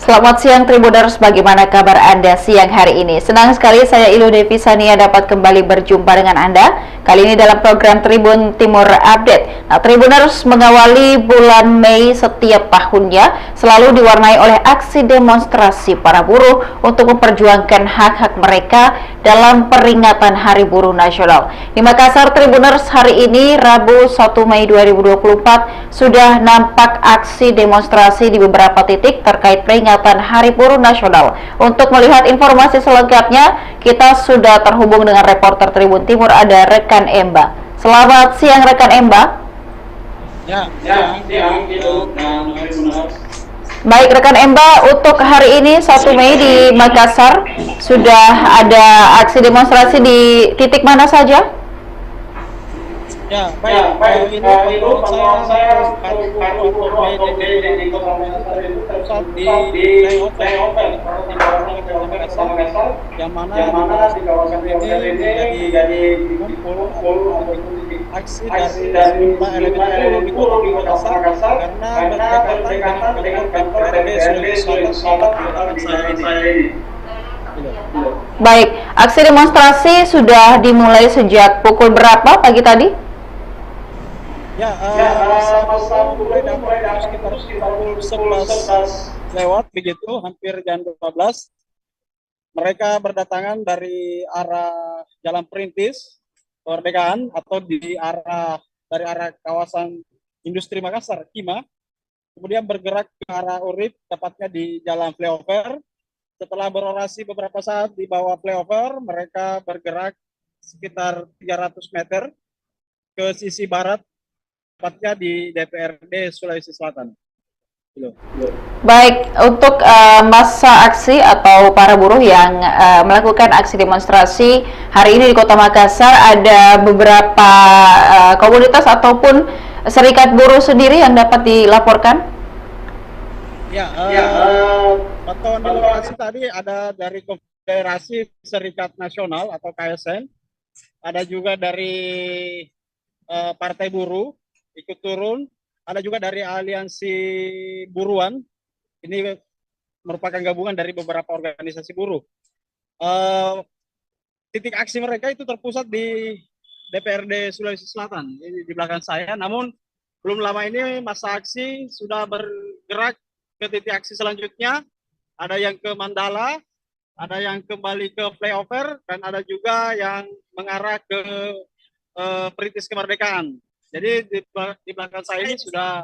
Selamat siang Tribuners, bagaimana kabar Anda siang hari ini? Senang sekali saya Ilu Devi Sania dapat kembali berjumpa dengan Anda. Kali ini dalam program Tribun Timur Update. Nah, Tribuners, mengawali bulan Mei setiap tahunnya selalu diwarnai oleh aksi demonstrasi para buruh untuk memperjuangkan hak-hak mereka dalam peringatan Hari Buruh Nasional. Di Makassar, Tribuners, hari ini Rabu 1 Mei 2024 sudah nampak aksi demonstrasi di beberapa titik terkait peringatan Hari Buruh Nasional. Untuk melihat informasi selengkapnya, kita sudah terhubung dengan reporter Tribun Timur, ada rekan Emba. Selamat siang rekan Emba. Baik rekan Emba, untuk hari ini 1 Mei di Makassar sudah ada aksi demonstrasi di titik mana saja? Baik. Ini pantauan saya hari Buruh atau Mei di Kota Makassar itu terpusat di flyover Makassar, yang mana di kawasan ini jadi kumpul aksi dari elemen buruh di Kota Makassar karena berdekatan dengan kantor DPRD Sulawesi Selatan saya ini. Baik, aksi demonstrasi sudah dimulai sejak pukul berapa pagi tadi? Masa mulai sekitar pukul 11 lewat begitu, hampir jam 12. Mereka berdatangan dari arah Jalan Perintis Kemerdekaan atau dari arah kawasan industri Makassar, Kima. Kemudian bergerak ke arah Urip, tepatnya di Jalan Flyover. Setelah berorasi beberapa saat di bawah flyover, mereka bergerak sekitar 300 meter ke sisi barat, tepatnya di DPRD Sulawesi Selatan. Baik, untuk masa aksi atau para buruh yang melakukan aksi demonstrasi hari ini di Kota Makassar, ada beberapa komunitas ataupun serikat buruh sendiri yang dapat dilaporkan? Pantauan di lokasi tadi ada dari Konfederasi Serikat Nasional atau KSN, ada juga dari Partai Buruh ikut turun, ada juga dari Aliansi Buruan, ini merupakan gabungan dari beberapa organisasi buruh. Titik aksi mereka itu terpusat di DPRD Sulawesi Selatan, ini di belakang saya. Namun belum lama ini masa aksi sudah bergerak ke titik aksi selanjutnya, ada yang ke Mandala, ada yang kembali ke flyover, dan ada juga yang mengarah ke Perintis Kemerdekaan. Jadi di belakang saya ini sudah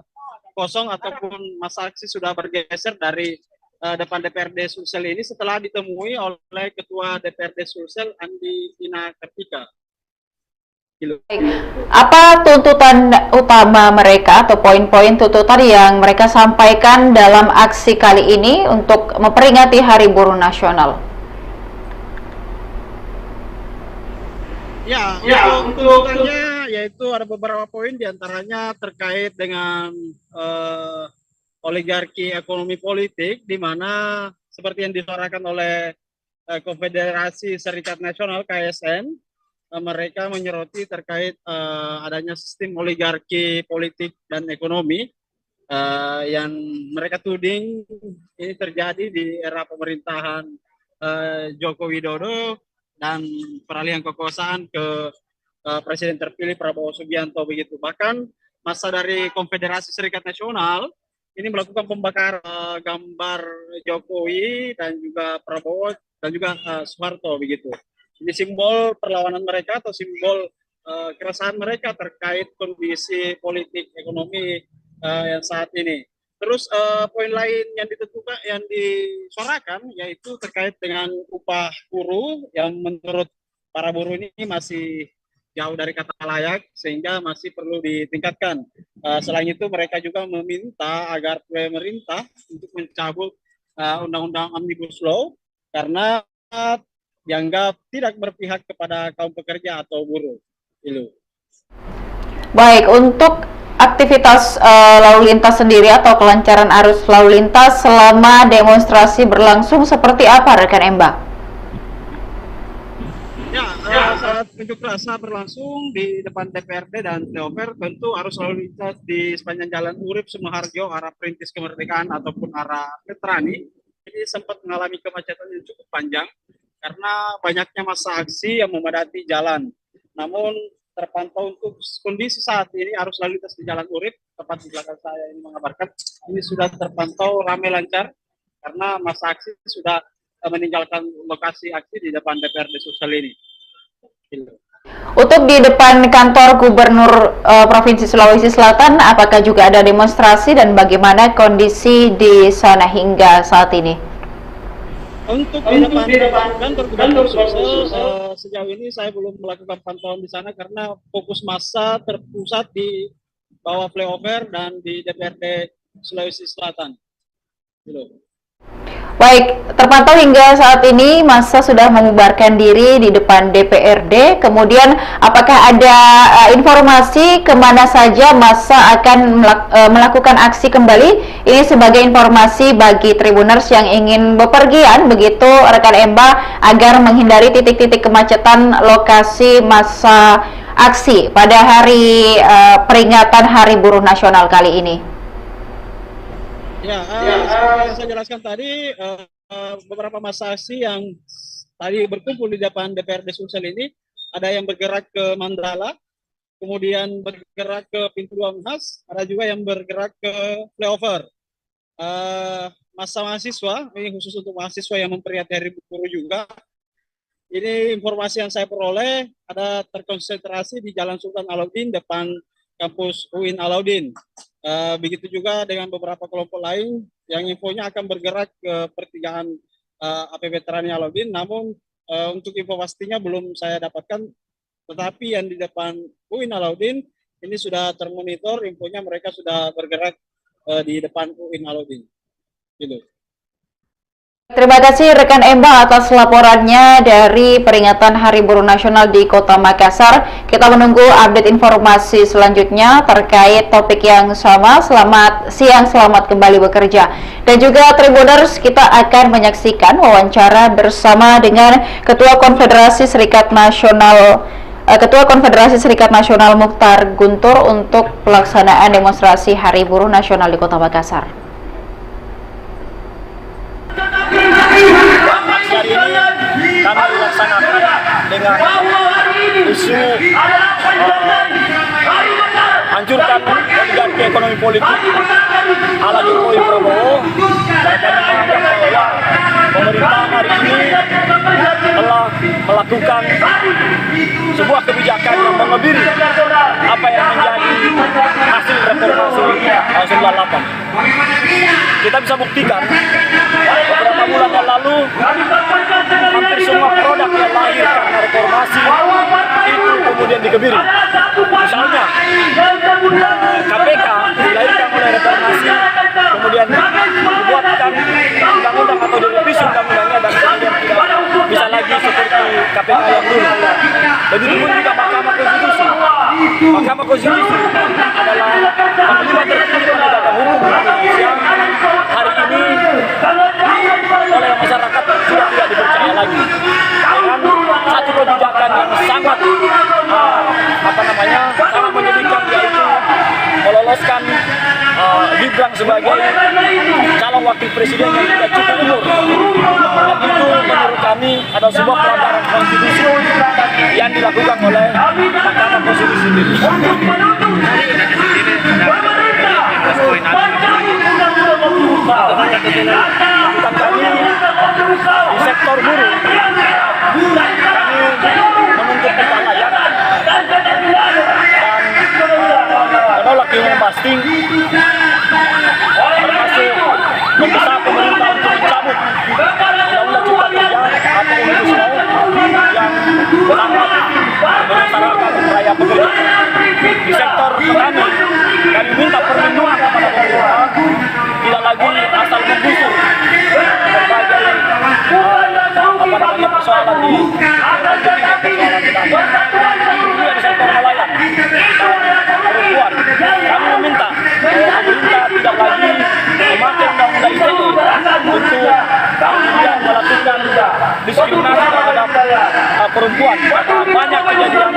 kosong ataupun masa aksi sudah bergeser dari depan DPRD Sulsel ini setelah ditemui oleh Ketua DPRD Sulsel Andi Ina Kartika. Apa tuntutan utama mereka atau poin-poin tuntutan yang mereka sampaikan dalam aksi kali ini untuk memperingati Hari Buruh Nasional? Untuk tuntutannya yaitu ada beberapa poin, diantaranya terkait dengan oligarki ekonomi politik, di mana seperti yang disuarakan oleh Konfederasi Serikat Nasional KSN, mereka menyoroti terkait adanya sistem oligarki politik dan ekonomi yang mereka tuding ini terjadi di era pemerintahan Joko Widodo dan peralihan kekuasaan ke Presiden terpilih Prabowo Subianto begitu. Bahkan masa dari Konfederasi Serikat Nasional ini melakukan pembakaran gambar Jokowi dan juga Prabowo dan juga Soeharto begitu. Ini simbol perlawanan mereka atau simbol keresahan mereka terkait kondisi politik ekonomi yang saat ini. Terus poin lain yang ditentukan, yang disuarakan yaitu terkait dengan upah buruh yang menurut para buruh ini masih jauh dari kata layak sehingga masih perlu ditingkatkan. Selain itu mereka juga meminta agar pemerintah untuk mencabut undang-undang Omnibus Law karena dianggap tidak berpihak kepada kaum pekerja atau buruh. Baik, untuk aktivitas lalu lintas sendiri atau kelancaran arus lalu lintas selama demonstrasi berlangsung seperti apa rekan Emba? Saat unjuk rasa berlangsung di depan DPRD dan flyover, tentu arus lalu lintas di sepanjang jalan Urip Sumoharjo arah Perintis Kemerdekaan ataupun arah Veterani ini sempat mengalami kemacetan yang cukup panjang karena banyaknya massa aksi yang memadati jalan. Namun terpantau untuk kondisi saat ini arus lalu lintas di Jalan Urip, tepat di belakang saya ini mengabarkan, ini sudah terpantau ramai lancar karena massa aksi sudah meninggalkan lokasi aksi di depan DPRD Sulsel ini. Untuk di depan kantor Gubernur Provinsi Sulawesi Selatan, apakah juga ada demonstrasi dan bagaimana kondisi di sana hingga saat ini? Untuk di depan kantor Gubernur Sulsel, sejauh ini saya belum melakukan pantauan di sana karena fokus massa terpusat di bawah flyover dan di DPRD Sulawesi Selatan. Baik, terpantau hingga saat ini massa sudah membubarkan diri di depan DPRD. Kemudian, apakah ada informasi kemana saja massa akan melakukan aksi kembali? Ini sebagai informasi bagi Tribuners yang ingin bepergian, begitu rekan Emba, agar menghindari titik-titik kemacetan lokasi massa aksi pada hari peringatan Hari Buruh Nasional kali ini. Ya, seperti yang saya jelaskan tadi, beberapa massa aksi yang tadi berkumpul di depan DPRD Sulsel ini, ada yang bergerak ke Mandala, kemudian bergerak ke Pintu 2 Unhas, ada juga yang bergerak ke flyover. Massa mahasiswa, ini khusus untuk mahasiswa yang memperingati Hari Buruh juga. Ini informasi yang saya peroleh, ada terkonsentrasi di Jalan Sultan Alauddin depan kampus UIN Alauddin. Begitu juga dengan beberapa kelompok lain yang infonya akan bergerak ke pertigaan AP Veterani Alauddin, namun untuk info pastinya belum saya dapatkan, tetapi yang di depan UIN Alauddin ini sudah termonitor, infonya mereka sudah bergerak di depan UIN Alauddin. Gitu. Terima kasih rekan Emba atas laporannya dari peringatan Hari Buruh Nasional di Kota Makassar. Kita menunggu update informasi selanjutnya terkait topik yang sama. Selamat siang, selamat kembali bekerja. Dan juga Tribuners, kita akan menyaksikan wawancara bersama dengan Ketua Konfederasi Serikat Nasional Mukhtar Guntur untuk pelaksanaan demonstrasi Hari Buruh Nasional di Kota Makassar. Hari ini kami laksanakan dengan isu hancurkan oligarki ekonomi politik ala Jokowi Prabowo, dan kami menganggap bahwa pemerintah hari ini telah melakukan sebuah kebijakan yang mengebiri apa yang menjadi hasil reformasi tahun 98. Kita bisa buktikan beberapa bulan yang lalu hampir semua produk yang lahir karena reformasi itu kemudian dikebiri. Misalnya KPK dilahirkan oleh reformasi, kemudian dibuatkan undang-undang atau direvisi undang-undangnya dan kemudian tidak bisa lagi seperti KPK yang dulu. Begitu pun juga Mahkamah Konstitusi. Mahkamah Konstitusi adalah panglima tertinggi penegakan hukum di Indonesia. Hari ini oleh masyarakat sudah tidak dipercaya lagi dengan satu kebijakan yang sangat sangat menyedihkan, yaitu meloloskan Gibran sebagai calon wakil presiden yang tidak cukup umur. Dan itu menurut kami adalah sebuah pelanggaran konstitusi yang dilakukan oleh Mahkamah Konstitusi sendiri. Bukan kami di sektor buruh, kami menuntut kepastian dan menolak union busting, termasuk mendesak pemerintah untuk mencabut undang-undang cipta kerja atau omnibus law yang sangat menyengsarakan rakyat pekerja. Di sektor kami minta perlindungan kepada pemerintah, tidak lagi asal menggusur berbagai persoalan di juga di sektor nelayan dan perempuan. Kami meminta pemerintah tidak lagi memakai undang-undang ITE untuk kemudian melakukan diskriminasi terhadap perempuan. Banyak kejadian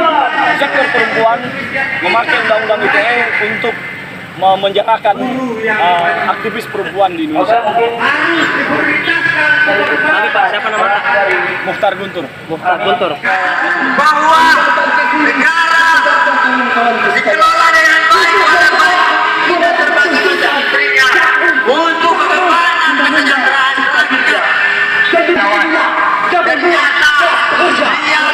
sektor perempuan memakai undang-undang ITE untuk menjarakan aktivis perempuan di Indonesia. Kami Pak, siapa nama Pak? Mukhtar Guntur. Mukhtar Guntur. Bahwa negara dikelola dengan baik oleh baik tidak terbagi menterinya untuk kedepanan kesejahteraan rakyat. Ternyata yang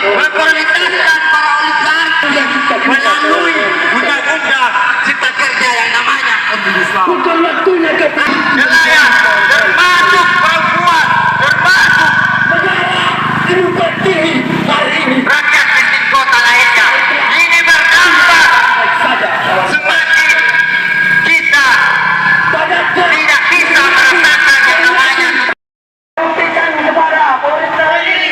memprioritaskan para oligarki melalui undang-undang cipta kerja yang namanya Omnibus Law. Nelayan, termasuk perempuan, termasuk rakyat miskin kota lainnya. Ini berdampak semakin kita tidak bisa merasakan yang namanya. Buktikan kepada pemerintah ini.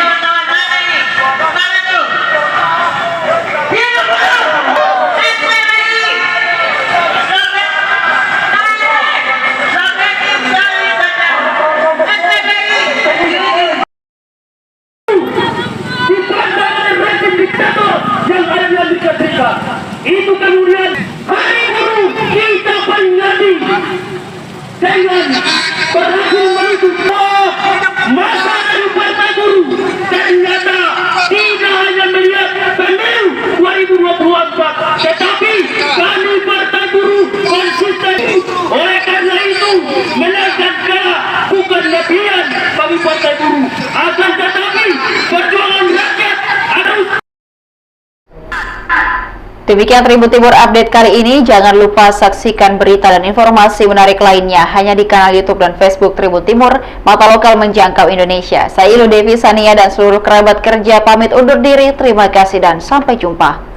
Yang ada di KPK itu kemudian hari buruh kita peringati dengan berhasil menutup masa dari partai buruh. Ternyata tidak hanya melihat pemilu 2024, tetapi kami partai buruh konsisten. Oleh karena itu menangkan kalah bukan lebihan bagi partai buruh, akan tetapi perjuangan rakyat harus. Demikian Tribun Timur Update kali ini. Jangan lupa saksikan berita dan informasi menarik lainnya hanya di kanal YouTube dan Facebook Tribun Timur, mata lokal menjangkau Indonesia. Saya Ilu Devi Sania dan seluruh kerabat kerja pamit undur diri. Terima kasih dan sampai jumpa.